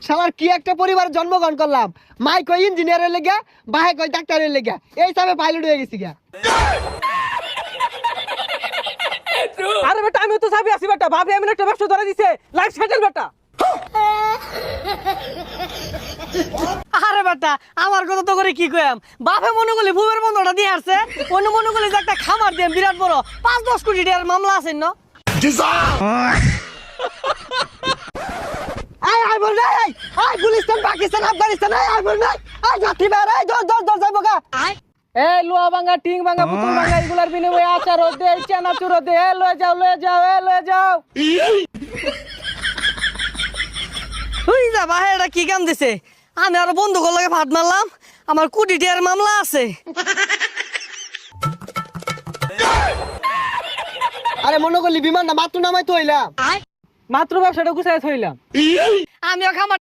শালার কি একটা পরিবারে জন্মগ্রহণ করলাম। মাই কই ইঞ্জিনিয়ারের লেগা, বাহে কই ডাক্তারের লেগা, এই হিসাবে পাইলট হয়ে গেছি গা। আরে বেটা আমি তো চাবি আছি বেটা, ভাবি আমি একটা ব্যবসা ধরে দিছে, লাইফ সেটেল বেটা। আরে বেটা আমার কথা তো করে কি কইম, বাপে মনে করলে ভূমের বন্ধটা দিয়ে আসছে, অন্য মনে করলে যে একটা খামার দিয়ে বিরাট বড় 5-10 কোটি টাকার মামলা আছে না। আই বল নাই, আই গুলিস্তান পাকিস্তান আফগানিস্তান, আই বল নাই, আই জাতি বের, আই দর যাইব গা। এই লোহা ভাঙা টিং ভাঙা পুতুল ভাঙা এগুলার বিনিময়ে আচার দে, চানাচুর দে, লয়ে যাও লয়ে যাও লয়ে যাও। হুই যা বাহে, এটা কি কাম দিছে? আমি আর বন্ধু লাগে ভাত মারলাম, আমার কোটি টাকার মামলা আছে। আরে মনে করলি বিমান না মাত্র নামাই তো হইলাম, মাত্র ব্যবসাটা গুছাই থইলাম। আমিও খামার